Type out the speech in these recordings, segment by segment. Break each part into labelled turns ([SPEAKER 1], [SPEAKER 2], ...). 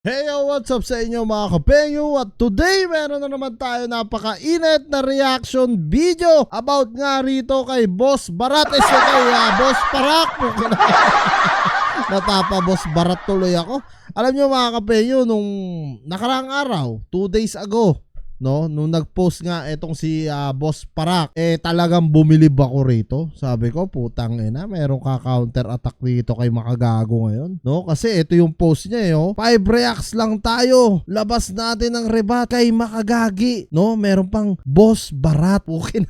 [SPEAKER 1] Hey yo, what's up sa inyo mga kapengyo? At today meron na naman tayo napakainit na reaction video about nga rito kay Boss Barat. Kay Boss Parak. Napapa-Boss Barat tuloy ako. Alam nyo mga kapengyo, nung nakaraang araw, 2 days ago, no, nung nag-post nga etong si Boss Parak, talagang bumilib ako rito. Sabi ko, putang ina, meron ka counter attack dito kay makagago ngayon, no? Kasi ito yung post niya, 5 reacts lang tayo. Labas natin ang rebat kay makagagi, no? Meron pang Boss Barat. Okay.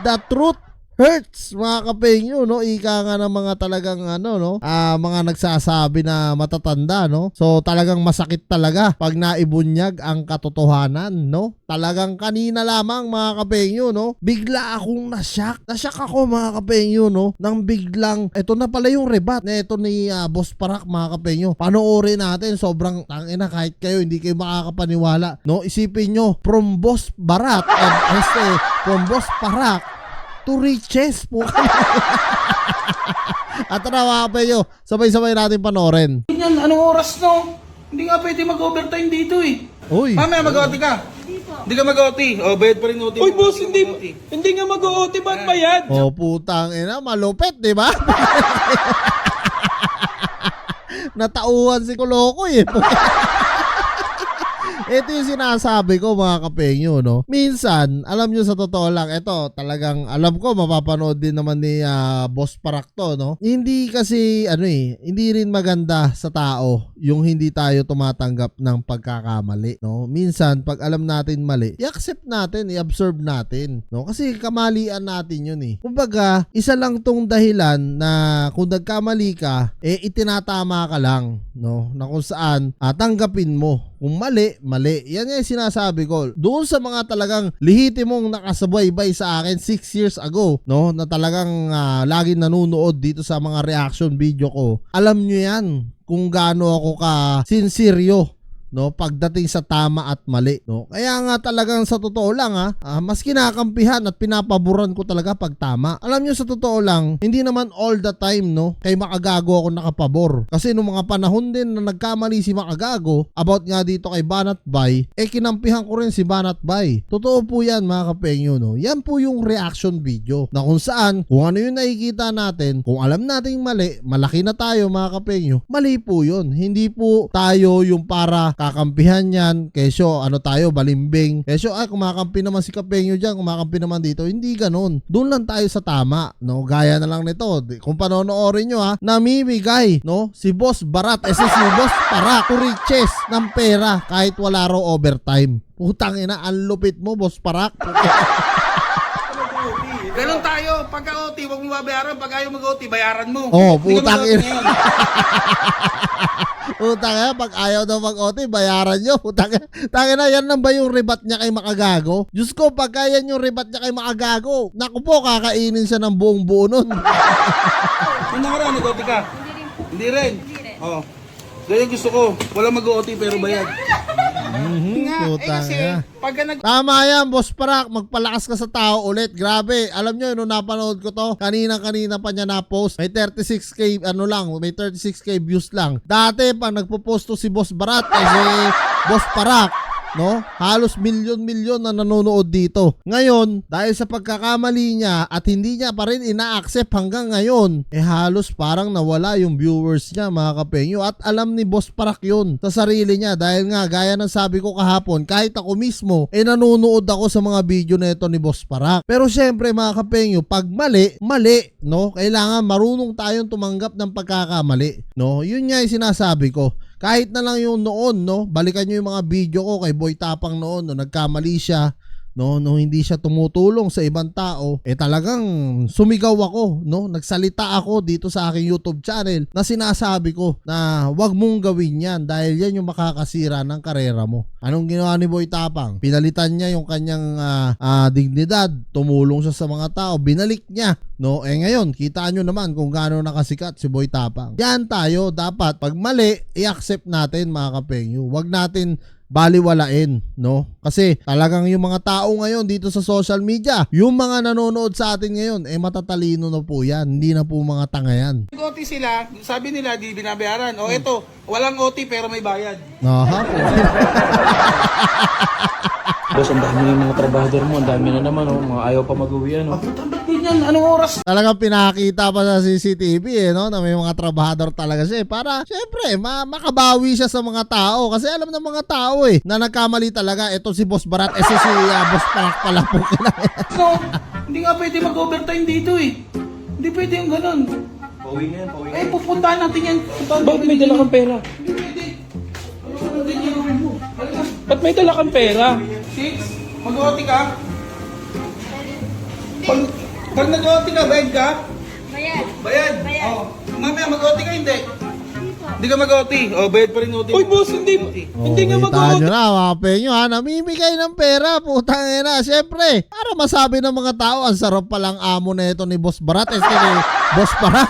[SPEAKER 1] The truth hurts mga kapengyo, no? Ika nga ng mga talagang mga nagsasabi na matatanda, no? So talagang masakit talaga pag naibunyag ang katotohanan, no? Talagang kanina lamang mga kapengyo, no? Bigla akong nashock ako mga kapengyo, no? Nang biglang eto na pala yung rebat na ito ni Boss Parak mga kapengyo. Panoorin natin, sobrang tangina, kahit kayo hindi kayo makakapaniwala, no? Isipin nyo, from Boss Barat from Boss Parak to riches po. At tara mga kapengyo, sabay-sabay natin panoorin.
[SPEAKER 2] Yan, anong oras no? Hindi nga pwede mag-overtime dito eh.
[SPEAKER 1] Uy.
[SPEAKER 2] Mamaya mag-OT ka? Hindi ka mag-OT. O, bayad pa rin OT.
[SPEAKER 3] Uy, boss, hindi nga mag-OT, ba't bayad?
[SPEAKER 1] Oh, putang ina, malupit, di ba? Natauhan si Kuloko eh. Ito yung sinasabi ko mga kapengyo, no? Minsan, alam nyo sa totoo lang, ito talagang alam ko mapapanood din naman ni Boss Parak to, no? Hindi kasi hindi rin maganda sa tao yung hindi tayo tumatanggap ng pagkakamali, no? Minsan, pag alam natin mali, i-accept natin, i-absorb natin, no? Kasi kamalian natin yun eh. Kumbaga, isa lang tong dahilan na kung nagkamali ka, itinatama ka lang, no? Na kung saan, tanggapin mo. Kung mali. Yan yung sinasabi ko. Doon sa mga talagang lihitimong nakasubaybay sa akin 6 years ago, no, na talagang lagi nanonood dito sa mga reaction video ko. Alam nyo yan kung gaano ako ka sinseryo, no, pagdating sa tama at mali, no. Kaya nga talagang sa totoo lang mas kinakampihan at pinapaboran ko talaga pag tama. Alam niyo sa totoo lang, hindi naman all the time, no, kay makagago ako nakapabor. Kasi nung mga panahon din na nagkamali si makagago about nga dito kay Banat Bay, kinampihan ko rin si Banat Bay. Totoo po yan mga kapengyo, no. Yan po yung reaction video na kung saan, kung ano yung nakikita natin, kung alam nating mali, malaki na tayo mga kapengyo, mali po yun. Hindi po tayo yung para kakampihan yan, kesyo tayo, balimbing, kesyo kumakampi naman si kapengyo dyan, kumakampi naman dito. Hindi ganun. Doon lang tayo sa tama, no? Gaya na lang nito, kung panonoorin nyo namimigay, no, si Boss Barat, si Boss Parak to riches ng pera kahit wala raw overtime. Putang ina, ang lupit mo Boss Parak.
[SPEAKER 2] Ganun tayo. Pagka-OT, huwag mo babayaran. Pag ayaw mag-OT, bayaran mo.
[SPEAKER 1] Oh, putang ina. Putang ina, pag ayaw daw mag-OT, bayaran nyo. Putang ina, yan lang ba yung rebat niya kay makagago? Diyos ko, pagka yan yung rebat niya kay makagago, naku po, kakainin siya ng buong buo nun.
[SPEAKER 2] Kung nakaraan, nag-OT ka? Hindi rin. Oh. Ganyan gusto ko. Wala mag-OT pero bayad.
[SPEAKER 1] Putang
[SPEAKER 2] Kasi,
[SPEAKER 1] ina.
[SPEAKER 2] pagka
[SPEAKER 1] Tama yan, Boss Parak. Magpalakas ka sa tao ulit. Grabe. Alam nyo, nung napanood ko to, kanina pa niya na-post. May 36k, may 36k views lang. Dati, pag nagpo-post to si Boss Barat, si Boss Parak, no, halos milyon-milyon na nanonood dito. Ngayon, dahil sa pagkakamali niya at hindi niya pa rin ina-accept hanggang ngayon, halos parang nawala yung viewers niya mga kapengyo. At alam ni Boss Parak yun sa sarili niya, dahil nga gaya ng sabi ko kahapon, kahit ako mismo nanonood ako sa mga video na ito ni Boss Parak. Pero syempre mga kapengyo, pag mali, no, kailangan marunong tayong tumanggap ng pagkakamali, no. Yun nga yung sinasabi ko. Kahit na lang yung noon, no, balikan nyo yung mga video ko kay Boy Tapang noon, no, nagkamali siya, no, hindi siya tumutulong sa ibang tao, talagang sumigaw ako, no, nagsalita ako dito sa aking YouTube channel na sinasabi ko na wag mong gawin yan dahil yan yung makakasira ng karera mo. Anong ginawa ni Boy Tapang? Pinalitan niya yung kanyang dignidad, tumulong siya sa mga tao, binalik niya, no. Ngayon, kita nyo naman kung gaano nakasikat si Boy Tapang. Yan tayo, dapat pag mali, i-accept natin mga kapengyo. Wag natin baliwalain, no? Kasi talagang yung mga tao ngayon dito sa social media, yung mga nanonood sa atin ngayon, matatalino na po yan. Hindi na po mga tanga yan.
[SPEAKER 2] Nag-OT sila, sabi nila di binabayaran. O eto, walang OT pero may bayad.
[SPEAKER 1] Aha.
[SPEAKER 3] Boss, ang dami yung mga trabahador mo. Ang dami na naman, oh. Mga ayaw pa mag-uwi, ano.
[SPEAKER 2] Ba't ganyan? Anong oras?
[SPEAKER 1] Talagang pinakita pa sa CCTV no, na may mga trabahador talaga siya para syempre makabawi siya sa mga tao kasi alam ng mga tao na nagkamali talaga. Ito si Boss Barat, si Boss Parak pala po.
[SPEAKER 2] So, hindi nga pwede mag-overtime dito eh. Hindi pwede yung ganun.
[SPEAKER 4] Pauwi na yan, pauwi na.
[SPEAKER 2] Eh, pupuntahan natin yan.
[SPEAKER 3] Ba't may dala kang pera?
[SPEAKER 2] Hindi pwede. Ano ganyan? Halika.
[SPEAKER 3] Ba't may dala kang pera?
[SPEAKER 2] 6, mag-OT ka? Pag nag-OT ka, bayad ka?
[SPEAKER 5] Bayad.
[SPEAKER 2] Bayad?
[SPEAKER 5] Bayad.
[SPEAKER 2] Oh. Mamaya mag-OT ka, hindi? Hindi ka mag-OT. Oh, bayad pa rin OT.
[SPEAKER 3] Uy, boss, hindi nga
[SPEAKER 1] Kita
[SPEAKER 3] mag-uwi.
[SPEAKER 1] nyo na, mga penyo ha, namimigay ng pera, putang ina. Syempre, para masabi ng mga tao, ang sarap palang amo na ito ni Boss Barat, ni Boss Parak.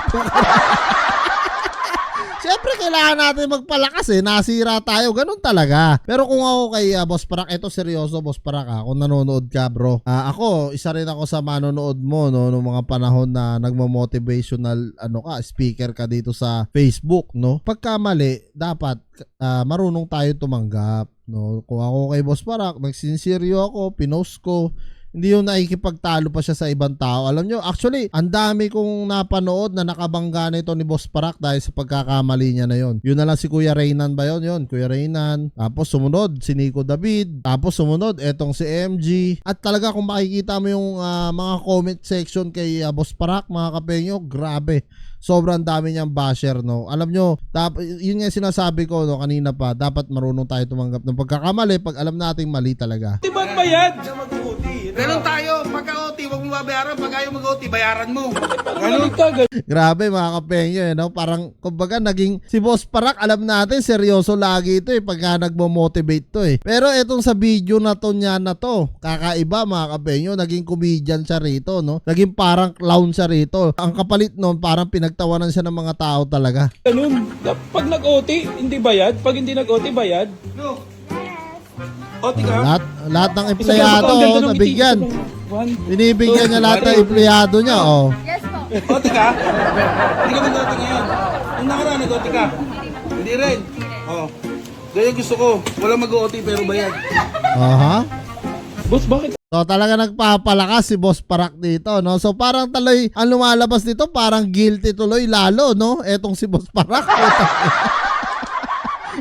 [SPEAKER 1] Siyempre, kailangan natin magpalakas nasira tayo, ganun talaga. Pero kung ako kay Boss Parak, eto seryoso Boss Parak kung nanonood ka bro. Ako, isa rin ako sa manonood mo no, noong mga panahon na nagmo-motivational speaker ka dito sa Facebook, no. Pagka mali, dapat marunong tayo tumanggap, no. Kung ako kay Boss Parak, nagsinseryo ako, pinost ko, hindi yung nakikipagtalo pa siya sa ibang tao. Alam nyo, actually, ang dami kong napanood na nakabangga nito ni Boss Parak dahil sa pagkakamali niya na yon. Yun na lang si Kuya Reynan ba yun? Kuya Reynan. Tapos sumunod si Nico David. Tapos sumunod etong si MG. At talaga kung makikita mo yung mga comment section kay Boss Parak, mga kapenyo, grabe. Sobrang dami niyang basher, no. Alam nyo, yun nga sinasabi ko no kanina pa, dapat marunong tayo tumanggap ng pagkakamali pag alam nating mali talaga.
[SPEAKER 3] Di ba bayad?
[SPEAKER 2] Ganun tayo. Pagka-OT, huwag mo babayaran. Pag ayaw mag-OT, bayaran mo.
[SPEAKER 3] Ganun ka,
[SPEAKER 1] Grabe mga kapenyo, no? Parang kumbaga naging si Boss Parak, alam natin seryoso lagi ito pagka nagmo-motivate to Pero etong sa video na to niya na to, kakaiba mga kapenyo, naging comedian siya rito, no? Naging parang clown siya rito. Ang kapalit nun, parang pinagtawanan siya ng mga tao talaga.
[SPEAKER 3] Ganun. Pag nag-OT, hindi bayad. Pag hindi nag-OT, bayad.
[SPEAKER 2] No. OT ka?
[SPEAKER 1] Lahat ng empleyado nabigyan. Binibigyan niya lahat ng empleyado niya,
[SPEAKER 5] Yes po.
[SPEAKER 2] OT ka? Hindi ka mag-OT ngayon. Nung nakaraan, nag-OT ka? Hindi rin. Oh. Ganyan gusto ko. Walang mag-OT pero bayad.
[SPEAKER 1] Aha.
[SPEAKER 3] Boss, bakit?
[SPEAKER 1] So talaga nagpapalakas si Boss Parak dito, no? So parang taloy ang lumalabas dito, parang guilty tuloy lalo, no? Etong si Boss Parak.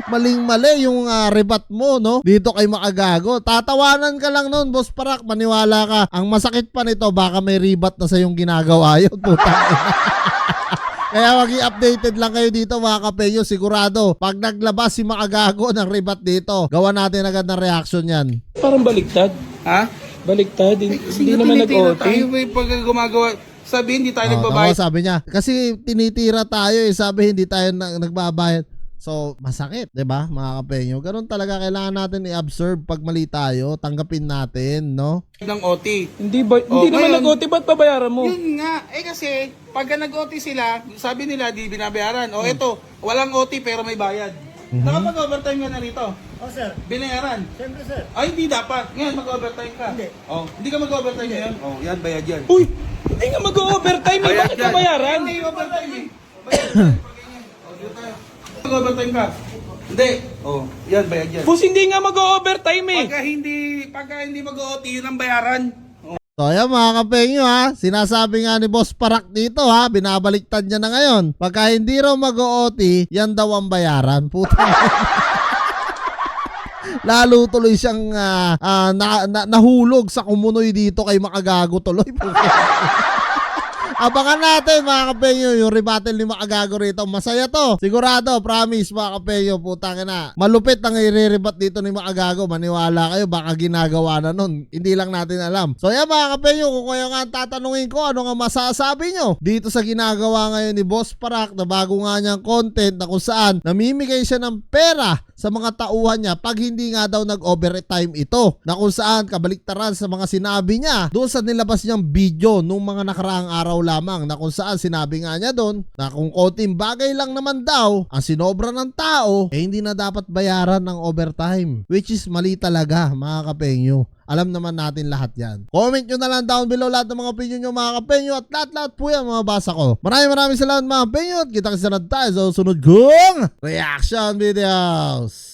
[SPEAKER 1] Maling-mali yung rebat mo, no? Dito kay Makagago. Tatawanan ka lang noon, Boss Parak. Maniwala ka. Ang masakit pa nito, baka may rebat na sa yung ginagawa yun. Kaya maging updated lang kayo dito mga kapenyo. Sigurado, pag naglabas si Makagago ng rebat dito, gawa natin agad ng reaction yan.
[SPEAKER 3] Parang baliktad.
[SPEAKER 2] Ha?
[SPEAKER 3] Baliktad. Hindi naman
[SPEAKER 2] Tinitira
[SPEAKER 3] nag-OT.
[SPEAKER 2] tayo pag gumagawa. Sabi, hindi tayo nagbabayad.
[SPEAKER 1] Sabi niya. Kasi tinitira tayo Sabi, hindi tayo nagbabayad. So, masakit, 'di ba? Mga kapenyo. Ganun talaga kailangan natin i-observe pag mali tayo, tanggapin natin, no?
[SPEAKER 2] Ng OT.
[SPEAKER 3] Hindi naman
[SPEAKER 2] ngayon,
[SPEAKER 3] nag-OT, ba't babayaran mo?
[SPEAKER 2] Yun nga. Kasi, pagka nag-OT sila, sabi nila, di binabayaran. O eto, walang OT pero may bayad. Nakapag-overtime ka na rito?
[SPEAKER 6] Oh, sir.
[SPEAKER 2] Binayaran?
[SPEAKER 6] Siyempre, sir.
[SPEAKER 2] Ay, hindi dapat. Ngayon, mag-overtime ka.
[SPEAKER 6] Hindi.
[SPEAKER 2] Oh, hindi ka mag-overtime ngayon? Oh, yan, bayad yan.
[SPEAKER 3] Uy, hindi nga mag-overtime. Bakit babayaran?
[SPEAKER 2] Hindi, overtime eh. Bayad yan. Pag ganyan. O, dito tayo. Mag-overtime ka? Hindi. Oh, yan, bayad yan.
[SPEAKER 3] Boss, hindi nga mag-overtime
[SPEAKER 2] Pagka hindi mag-OT, yun ang bayaran.
[SPEAKER 1] So ayan mga kapenyo sinasabi nga ni Boss Parak dito binabaliktad niya na ngayon. Pagka hindi raw mag-OT, yan daw ang bayaran. Puta. Lalo tuloy siyang nahulog sa kumunoy dito kay Makagago tuloy. Abangan natin mga kapenyo yung rebuttal ni Makagago rito. Masaya to. Sigurado, promise mga kapenyo. Putang na. Malupit ang i-rebat dito ni Makagago. Maniwala kayo, baka ginagawa na nun. Hindi lang natin alam. So yan mga kapenyo, kung kayo nga tatanungin ko, ano nga masasabi nyo dito sa ginagawa ngayon ni Boss Parak na bago nga niyang content na kung saan namimigay siya ng pera sa mga tauhan niya pag hindi nga daw nag-overtime ito, na kung saan kabaliktaran sa mga sinabi niya doon sa nilabas niyang video nung mga nakaraang araw lamang na kung saan sinabi nga niya doon na kung konting bagay lang naman daw ang sinobra ng tao, eh hindi na dapat bayaran ng overtime. Which is mali talaga mga kapenyo. Alam naman natin lahat yan. Comment nyo na lang down below lahat ng mga opinion nyo mga kapenyo at lahat-lahat po yan mga basa ko. Maraming salamat mga kapenyo at kita kasi na tayo sa sunod kong reaction videos.